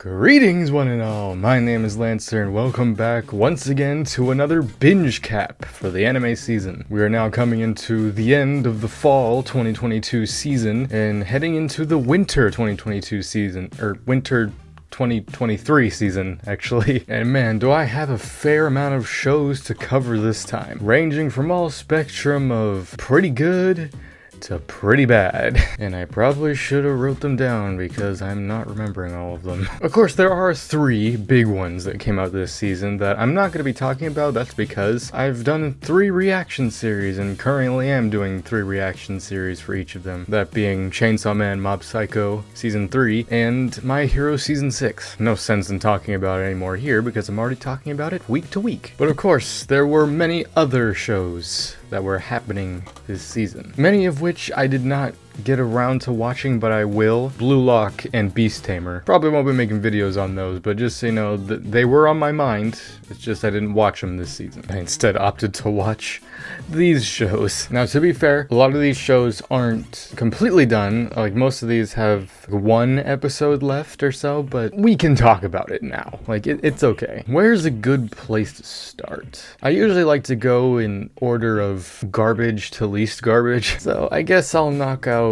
Greetings one and all, my name is Lancer and welcome back once again to another binge cap for the anime season. We are now coming into the end of the fall 2022 season and heading into the winter 2022 season, or winter 2023 season, actually. And man, do I have a fair amount of shows to cover this time, ranging from all spectrum of pretty good to pretty bad. And I probably should have wrote them down because I'm not remembering all of them. Of course, there are three big ones that came out this season that I'm not going to be talking about. That's because I've done 3 reaction series and currently am doing 3 reaction series for each of them. That being Chainsaw Man Mob Psycho Season 3 and My Hero Season 6. No sense in talking about it anymore here because I'm already talking about it week to week. But of course, there were many other shows that were happening this season, many of which I did not get around to watching, but I will. Blue Lock and Beast Tamer. Probably won't be making videos on those, but just so you know, they were on my mind. It's just I didn't watch them this season. I instead opted to watch these shows. Now, to be fair, a lot of these shows aren't completely done. Like, most of these have 1 episode left or so, but we can talk about it now. Like, it's okay. Where's a good place to start? I usually like to go in order of garbage to least garbage, so I guess I'll knock out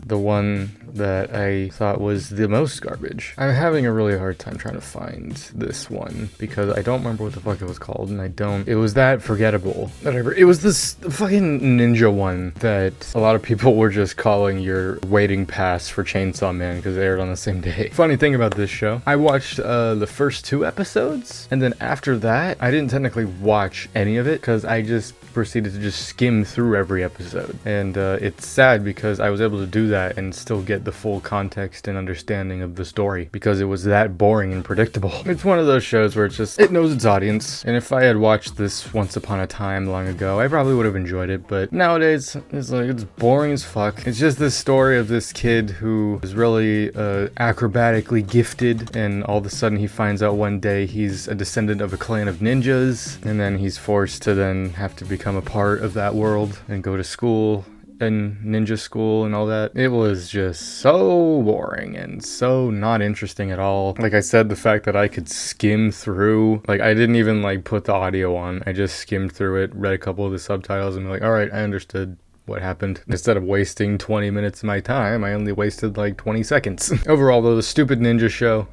the one that I thought was the most garbage. I'm having a really hard time trying to find this one because I don't remember what the fuck it was called, and it was that forgettable. Whatever. It was this fucking ninja one that a lot of people were just calling your waiting pass for Chainsaw Man because they aired on the same day. Funny thing about this show, I watched the first 2 episodes, and then after that, I didn't technically watch any of it because I just proceeded to just skim through every episode. And it's sad because I was able to do that and still get the full context and understanding of the story because it was that boring and predictable. It's one of those shows where it knows its audience, and if I had watched this once upon a time long ago, I probably would have enjoyed it, but nowadays it's boring as fuck. It's just this story of this kid who is really acrobatically gifted, and all of a sudden he finds out one day he's a descendant of a clan of ninjas, and then he's forced to then have to become a part of that world and go to school and ninja school and all that. It was just so boring and so not interesting at all. Like I said, the fact that I could skim through, like I didn't even like put the audio on, I just skimmed through it, read a couple of the subtitles and be like, all right, I understood what happened. Instead of wasting 20 minutes of my time, I only wasted like 20 seconds. Overall though, the stupid ninja show,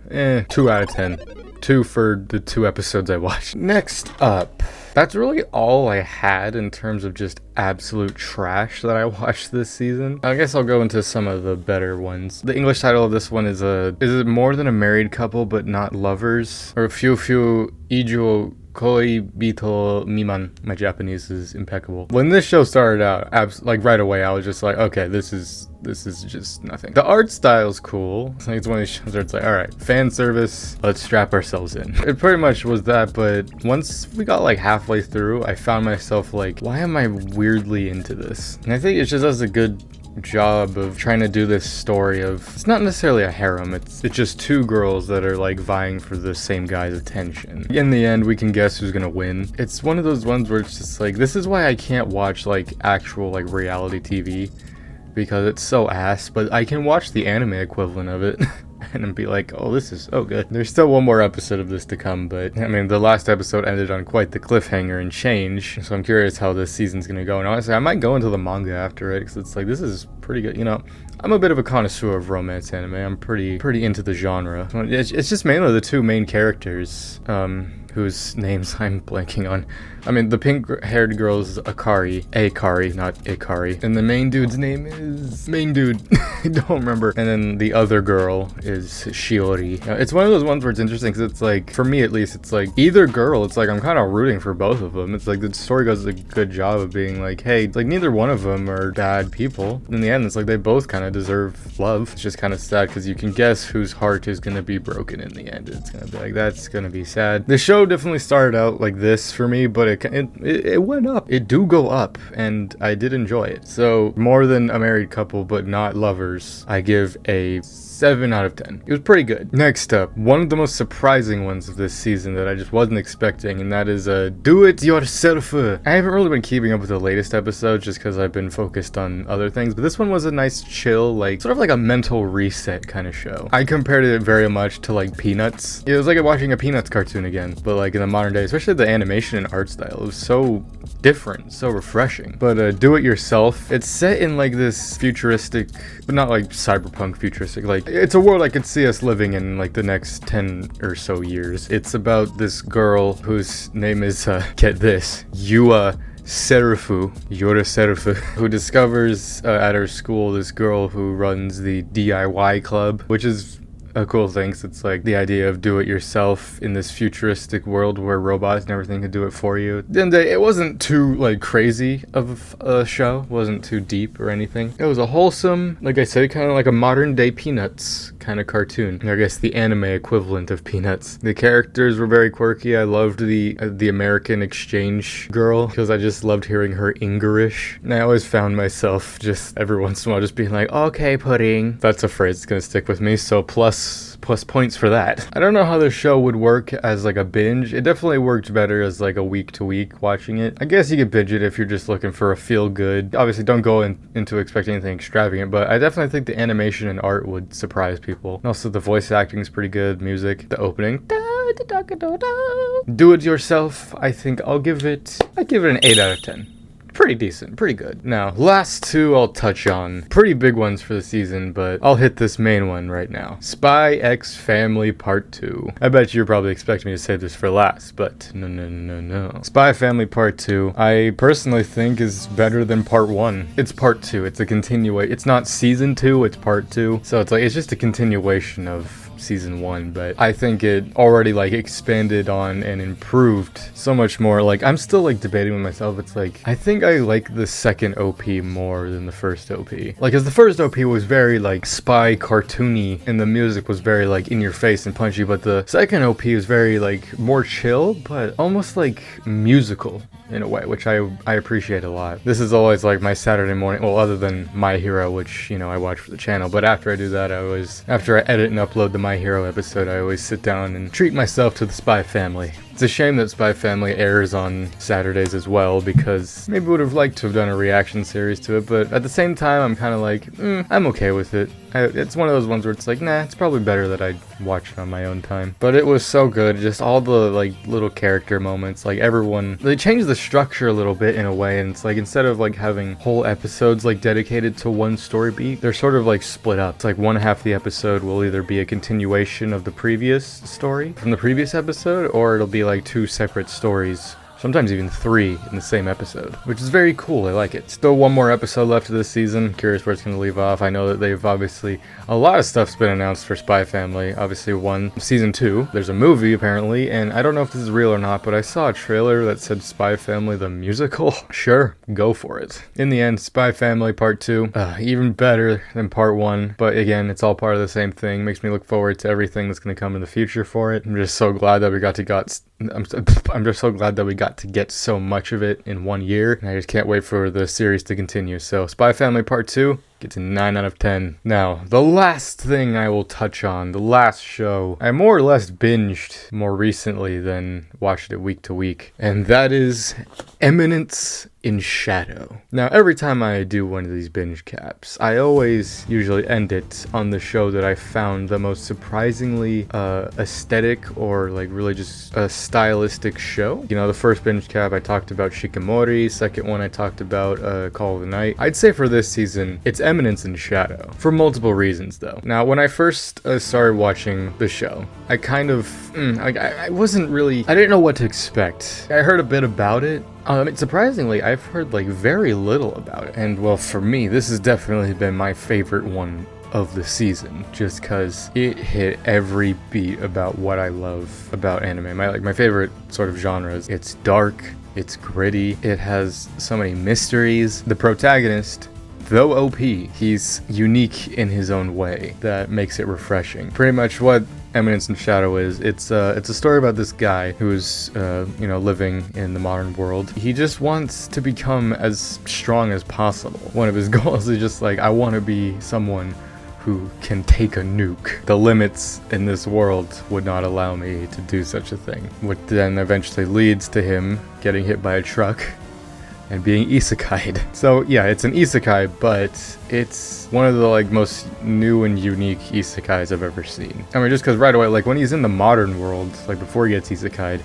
2 out of 10. 2 for the 2 episodes I watched. Next up, that's really all I had in terms of just absolute trash that I watched this season. I guess I'll go into some of the better ones. The English title of this one is it more than a married couple but not lovers? Or Fiu Ijo Koi Bito Miman. My Japanese is impeccable. When this show started out, like right away, I was just like, okay, this is just nothing. The art style's cool. I think it's one of these shows where it's like, all right, fan service, let's strap ourselves in. It pretty much was that, but once we got like halfway through, I found myself like, why am I weirdly into this? And I think it just does a good job of trying to do this story of, it's not necessarily a harem, it's just 2 girls that are like vying for the same guy's attention. In the end, we can guess who's gonna win. It's one of those ones where it's just like, this is why I can't watch like actual like reality TV, because it's so ass, but I can watch the anime equivalent of it and be like, oh, this is so good. There's still one more episode of this to come, but I mean, the last episode ended on quite the cliffhanger and change, so I'm curious how this season's gonna go. And honestly, I might go into the manga after it, because it's like, this is pretty good. You know, I'm a bit of a connoisseur of romance anime. I'm pretty into the genre. It's just mainly the 2 main characters, whose names I'm blanking on. I mean, the pink-haired girl is Akari, not Ikari. And the main dude's name is... Main dude. I don't remember. And then the other girl is Shiori. It's one of those ones where it's interesting because it's like, for me at least, it's like, either girl, it's like, I'm kind of rooting for both of them. It's like, the story does a good job of being like, hey, like, neither one of them are bad people. In the end, it's like, they both kind of deserve love. It's just kind of sad because you can guess whose heart is going to be broken in the end. It's going to be like, that's going to be sad. The show show definitely started out like this for me, but it went up. It do go up, and I did enjoy it. So more than A Married Couple, but not Lovers, I give a 7 out of 10. It was pretty good. Next up, one of the most surprising ones of this season that I just wasn't expecting, and that is Do It Yourself. I haven't really been keeping up with the latest episodes just because I've been focused on other things, but this one was a nice chill, like sort of like a mental reset kind of show. I compared it very much to like Peanuts. It was like watching a Peanuts cartoon again, but like in the modern day, especially the animation and art style. It was so different, so refreshing. But Do It Yourself, it's set in like this futuristic, but not like cyberpunk futuristic, like it's a world I could see us living in like the next 10 or so years. It's about this girl whose name is, get this, Yura Serifu, who discovers at her school this girl who runs the DIY club, which is a cool thing. So it's like the idea of do it yourself in this futuristic world where robots and everything could do it for you. And it wasn't too like crazy of a show, wasn't too deep or anything. It was a wholesome, like I said, kind of like a modern day Peanuts kind of cartoon. I guess the anime equivalent of Peanuts. The characters were very quirky. I loved the American exchange girl because I just loved hearing her English. And I always found myself just every once in a while just being like, okay, pudding. That's a phrase that's gonna stick with me. So plus points for that. I don't know how this show would work as like a binge. It definitely worked better as like a week to week watching it. I guess you could binge it if you're just looking for a feel good. Obviously don't go into expecting anything extravagant, but I definitely think the animation and art would surprise people. And also the voice acting is pretty good. Music, the opening. Do It Yourself, I think I'd give it an 8 out of 10. Pretty decent, pretty good. Now, last two I'll touch on. Pretty big ones for the season, but I'll hit this main one right now. Spy X Family Part 2. I bet you're probably expecting me to say this for last, but no. Spy Family Part 2, I personally think is better than Part 1. It's Part 2, it's a continuation. It's not Season 2, it's Part 2. So it's just a continuation of Season 1, but I think it already like expanded on and improved so much more. Like I'm still like debating with myself. It's like I think I like the second OP more than the first OP. Like as the first OP was very like spy cartoony and the music was very like in your face and punchy, but the second OP was very like more chill but almost like musical in a way, which I appreciate a lot. This is always like my Saturday morning, well other than My Hero, which I watch for the channel, but after I do that after I edit and upload the My Hero episode, I always sit down and treat myself to the Spy Family. It's a shame that Spy Family airs on Saturdays as well, because maybe would have liked to have done a reaction series to it, but at the same time I'm kind of like, I'm okay with it. It's one of those ones where it's like, nah, it's probably better that I watch it on my own time. But it was so good, just all the like little character moments, like everyone, they changed the structure a little bit in a way, and it's like instead of like having whole episodes like dedicated to one story beat, they're sort of like split up. It's like one half of the episode will either be a continuation of the previous story from the previous episode, or it'll be like two separate stories. Sometimes even 3 in the same episode, which is very cool. I like it. Still one more episode left of this season. Curious where it's going to leave off. I know that they've obviously, a lot of stuff's been announced for Spy Family. Obviously season 2, there's a movie apparently, and I don't know if this is real or not, but I saw a trailer that said Spy Family the musical. Sure, go for it. In the end, Spy Family Part 2, even better than Part 1, but again, it's all part of the same thing. Makes me look forward to everything that's going to come in the future for it. I'm just so glad that we got to get so much of it in 1 year, and I just can't wait for the series to continue. So Spy Family Part 2 gets a 9 out of 10. Now, the last thing I will touch on, the last show I more or less binged more recently than watched it week to week, and that is Eminence in Shadow. Now, every time I do one of these binge caps, I always usually end it on the show that I found the most surprisingly aesthetic or like really just a stylistic show. The first binge cap I talked about Shikamori, second one I talked about Call of the Night. I'd say for this season, it's Eminence in Shadow, for multiple reasons though. Now, when I first started watching the show, I kind of, I wasn't really, I didn't know what to expect. I heard a bit about it. Surprisingly, I've heard like very little about it. And well, for me, this has definitely been my favorite one of the season, just because it hit every beat about what I love about anime. My favorite sort of genres. It's dark, it's gritty, it has so many mysteries. The protagonist, though OP, he's unique in his own way that makes it refreshing. Pretty much what Eminence and Shadow is. It's a story about this guy who's living in the modern world. He just wants to become as strong as possible. One of his goals is just like, I want to be someone who can take a nuke. The limits in this world would not allow me to do such a thing. What then eventually leads to him getting hit by a truck and being isekai'd. So yeah, it's an isekai, but it's one of the like most new and unique isekais I've ever seen. I mean, just because right away, like when he's in the modern world, like before he gets isekai'd,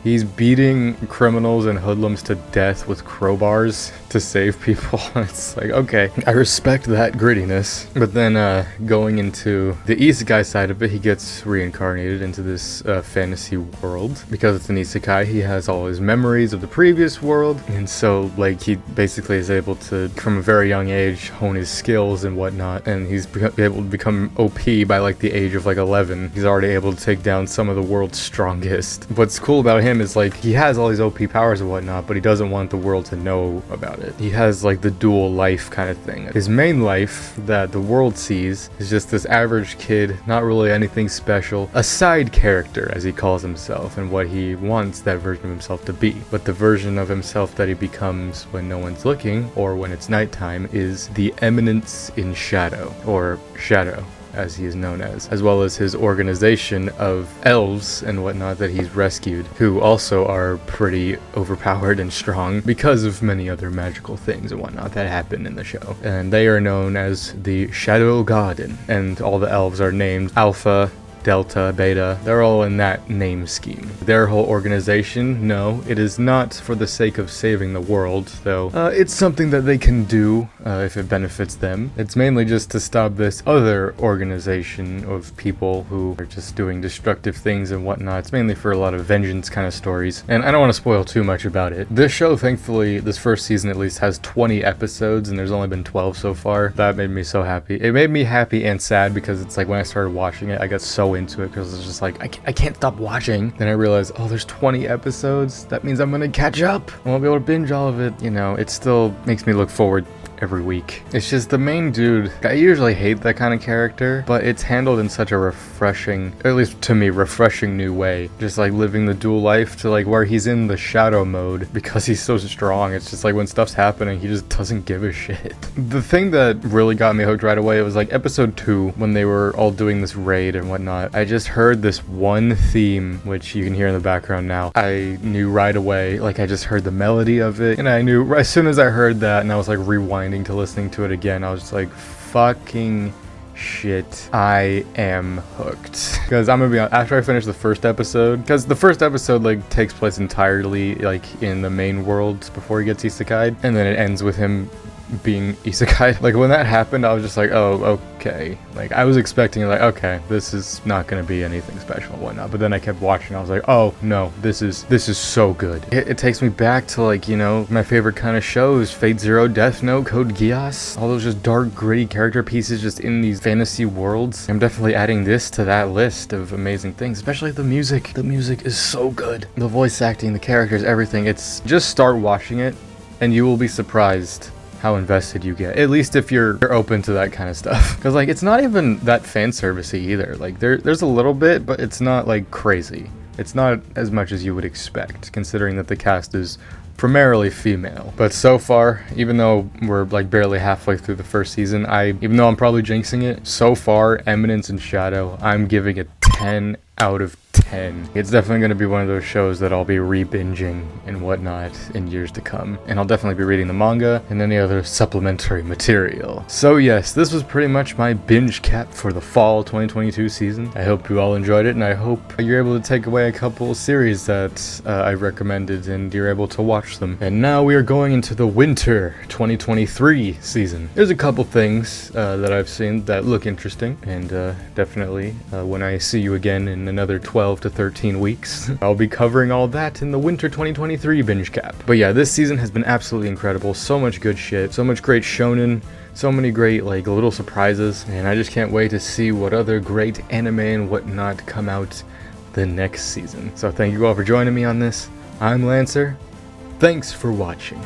he's beating criminals and hoodlums to death with crowbars to save people. It's like, okay, I respect that grittiness. But then going into the isekai side of it, he gets reincarnated into this fantasy world. Because it's an isekai, he has all his memories of the previous world. And so, like, he basically is able to, from a very young age, hone his skills and whatnot. And he's able to become OP by, like, the age of, like, 11. He's already able to take down some of the world's strongest. What's cool about him is like he has all these OP powers and whatnot, but he doesn't want the world to know about it. He has like the dual life kind of thing. His main life that the world sees is just this average kid, not really anything special, a side character as he calls himself, and what he wants that version of himself to be. But the version of himself that he becomes when no one's looking or when it's nighttime is the Eminence in Shadow, or Shadow as he is known as well as his organization of elves and whatnot that he's rescued, who also are pretty overpowered and strong because of many other magical things and whatnot that happen in the show. And they are known as the Shadow Garden, and all the elves are named Alpha, Delta, Beta, they're all in that name scheme. Their whole organization, no, it is not for the sake of saving the world, though it's something that they can do if it benefits them. It's mainly just to stop this other organization of people who are just doing destructive things and whatnot. It's mainly for a lot of vengeance kind of stories, and I don't want to spoil too much about it. This show, thankfully, this first season at least, has 20 episodes, and there's only been 12 so far. That made me so happy. It made me happy and sad because it's like when I started watching it, I got so into it because it's just like, I can't stop watching. Then I realized, oh, there's 20 episodes. That means I'm gonna catch up. I won't be able to binge all of it. You know, it still makes me look forward every week. It's just the main dude. I usually hate that kind of character, but it's handled in such a refreshing, at least to me, refreshing new way. Just like living the dual life to like where he's in the shadow mode because he's so strong. It's just like when stuff's happening, he just doesn't give a shit. The thing that really got me hooked right away, it was like episode 2 when they were all doing this raid and whatnot. I just heard this one theme, which you can hear in the background now. I knew right away, like I just heard the melody of it, and I knew as soon as I heard that, and I was like rewinding to listening to it again, I was just like, fucking shit, I am hooked. Because I'm gonna be honest, after I finish the first episode, because the first episode like takes place entirely like in the main world before he gets isekai'd, and then it ends with him being isekai. Like when that happened, I was just like, oh, okay. Like I was expecting like, okay, this is not gonna be anything special and whatnot. But then I kept watching. I was like, oh no, this is so good. It takes me back to like, you know, my favorite kind of shows: Fate Zero, Death Note, Code Geass. All those just dark, gritty character pieces just in these fantasy worlds. I'm definitely adding this to that list of amazing things, especially the music. The music is so good. The voice acting, the characters, everything. It's just start watching it and you will be surprised how invested you get, at least if you're open to that kind of stuff. Because like it's not even that fan servicey either. Like there's a little bit, but it's not like crazy. It's not as much as you would expect, considering that the cast is primarily female. But so far, even though we're like barely halfway through the first season, even though I'm probably jinxing it, so far Eminence and Shadow, I'm giving it 10 out of 10. It's definitely going to be one of those shows that I'll be re-binging and whatnot in years to come. And I'll definitely be reading the manga and any other supplementary material. So yes, this was pretty much my binge cap for the fall 2022 season. I hope you all enjoyed it, and I hope you're able to take away a couple series that I recommended and you're able to watch them. And now we are going into the winter 2023 season. There's a couple things that I've seen that look interesting, and definitely when I see you again in another 12 to 13 weeks, I'll be covering all that in the winter 2023 binge cap. But yeah, this season has been absolutely incredible. So much good shit, so much great shonen, so many great like little surprises, and I just can't wait to see what other great anime and whatnot come out the next season. So thank you all for joining me on this. I'm Lancer. Thanks for watching.